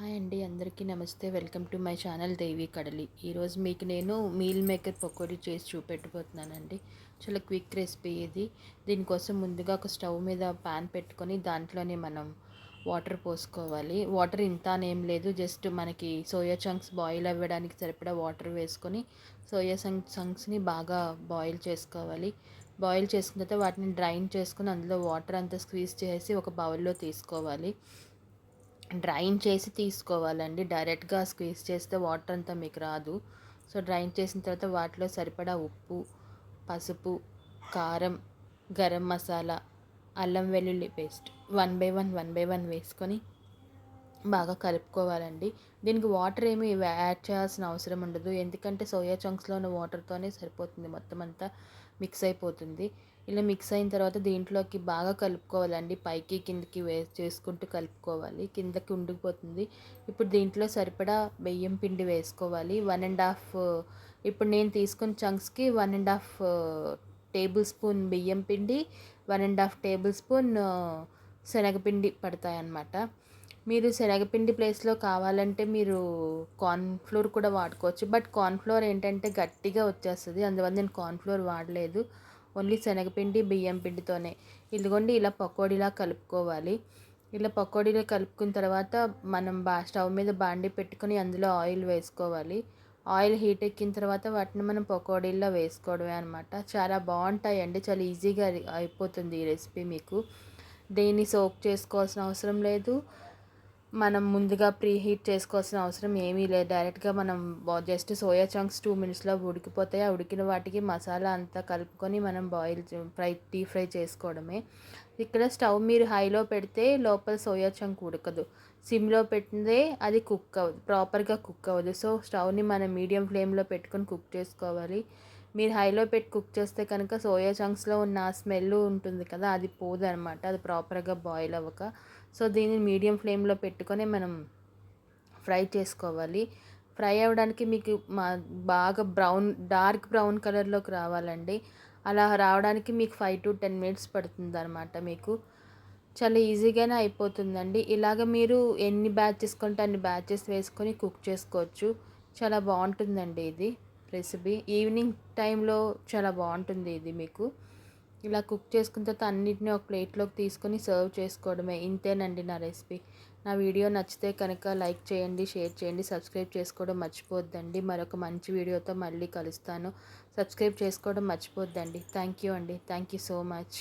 Hi అండి, అందరికీ నమస్తే. వెల్కమ్ టు మై ఛానల్ దేవి కడలి. ఈరోజు మీకు నేను మీల్ మేకర్ పకోడీ చేసి చూపెట్టబోతున్నానండి. చాలా క్విక్ రెసిపీ ఇది. దీనికోసం ముందుగా ఒక స్టవ్ మీద ప్యాన్ పెట్టుకొని దాంట్లోనే మనం వాటర్ పోసుకోవాలి. వాటర్ ఇంత అనేం లేదు, జస్ట్ మనకి సోయా చంక్స్ బాయిల్ అవ్వడానికి సరిపడా వాటర్ వేసుకొని సోయా చంక్స్ని బాగా బాయిల్ చేసుకోవాలి. బాయిల్ చేసుకున్న తర్వాత వాటిని డ్రైన్ చేసుకొని అందులో వాటర్ అంతా స్క్వీజ్ చేసి ఒక బౌల్లో తీసుకోవాలి. డ్రైన్ చేసి తీసుకోవాలండి. డైరెక్ట్గా స్క్వీజ్ చేస్తే వాటర్ అంతా మీకు రాదు. సో డ్రైన్ చేసిన తర్వాత వాటిలో సరిపడా ఉప్పు, పసుపు, కారం, గరం మసాలా, అల్లం వెల్లుల్లి పేస్ట్ వన్ బై వన్ వేసుకొని బాగా కలుపుకోవాలండి. దీనికి వాటర్ ఏమి యాడ్ చేయాల్సిన అవసరం ఉండదు, ఎందుకంటే సోయా చంక్స్లో ఉన్న వాటర్తోనే సరిపోతుంది, మొత్తం అంతా మిక్స్ అయిపోతుంది. ఇలా మిక్స్ అయిన తర్వాత దీంట్లోకి బాగా కలుపుకోవాలండి. పైకి కిందకి చేసుకుంటూ కలుపుకోవాలి, కిందకి ఉండిపోతుంది. ఇప్పుడు దీంట్లో సరిపడా బియ్యం పిండి వేసుకోవాలి. 1.5 ఇప్పుడు నేను తీసుకున్న చంక్స్కి 1.5 టేబుల్ స్పూన్ బియ్యం పిండి, 1.5 టేబుల్ స్పూన్ శనగపిండి పడతాయన్నమాట. మీరు శనగపిండి ప్లేస్లో కావాలంటే మీరు కార్న్ఫ్లోర్ కూడా వాడుకోవచ్చు. బట్ కార్న్ఫ్లోర్ ఏంటంటే గట్టిగా వచ్చేస్తుంది, అందువల్ల నేను కార్న్ఫ్లోర్ వాడలేదు. ఓన్లీ శనగపిండి బియ్యం పిండితోనే. ఇదిగోండి ఇలా పకోడీలా కలుపుకోవాలి. ఇలా పకోడీలో కలుపుకున్న తర్వాత మనం స్టవ్ మీద బాండి పెట్టుకొని అందులో ఆయిల్ వేసుకోవాలి. ఆయిల్ హీట్ ఎక్కిన తర్వాత వాటిని మనం పకోడీల్లో వేసుకోవడమే అనమాట. చాలా బాగుంటాయండి, చాలా ఈజీగా అయిపోతుంది ఈ రెసిపీ మీకు. దేన్ని సోక్ చేసుకోవాల్సిన అవసరం లేదు, మనం ముందుగా ప్రీ హీట్ చేసుకోవాల్సిన అవసరం ఏమీ లేదు. డైరెక్ట్గా మనం జస్ట్ సోయా చంక్స్ 2 మినిట్స్లో ఉడికిపోతాయి. ఆ ఉడికిన వాటికి మసాలా అంతా కలుపుకొని మనం డీప్ ఫ్రై చేసుకోవడమే. ఇక్కడ స్టవ్ మీరు హైలో పెడితే లోపల సోయా చంక్ ఉడకదు, సిమ్లో పెట్టిందే అది కుక్ అవ్వదు, ప్రాపర్గా కుక్ అవ్వదు. సో స్టవ్ని మనం మీడియం ఫ్లేమ్లో పెట్టుకొని కుక్ చేసుకోవాలి. మీరు హైలో పెట్టి కుక్ చేస్తే కనుక సోయా చంక్స్లో ఉన్న స్మెల్ ఉంటుంది కదా, అది పోదనమాట, అది ప్రాపర్గా బాయిల్ అవ్వక. సో దీన్ని మీడియం ఫ్లేమ్లో పెట్టుకొని మనం ఫ్రై చేసుకోవాలి. ఫ్రై అవ్వడానికి మీకు బాగా డార్క్ బ్రౌన్ కలర్లోకి రావాలండి. అలా రావడానికి మీకు 5 to 10 మినిట్స్ పడుతుంది అనమాట. మీకు చాలా ఈజీగానే అయిపోతుందండి. ఇలాగ మీరు ఎన్ని బ్యాచెస్ కొంటే అన్ని బ్యాచెస్ వేసుకొని కుక్ చేసుకోవచ్చు. చాలా బాగుంటుందండి ఇది రెసిపీ. ఈవినింగ్ టైంలో చాలా బాగుంటుంది ఇది మీకు. ఇలా కుక్ చేసుకున్న తర్వాత అన్నిటిని ఒక ప్లేట్లోకి తీసుకొని సర్వ్ చేసుకోవడమే. ఇంతేనండి నా రెసిపీ. నా వీడియో నచ్చితే కనుక లైక్ చేయండి, షేర్ చేయండి, సబ్స్క్రైబ్ చేసుకోవడం మర్చిపోద్దండి. మరొక మంచి వీడియోతో మళ్ళీ కలుస్తాను. సబ్స్క్రైబ్ చేసుకోవడం మర్చిపోద్దండి. థ్యాంక్ యూ అండి, థ్యాంక్ యూ సో మచ్.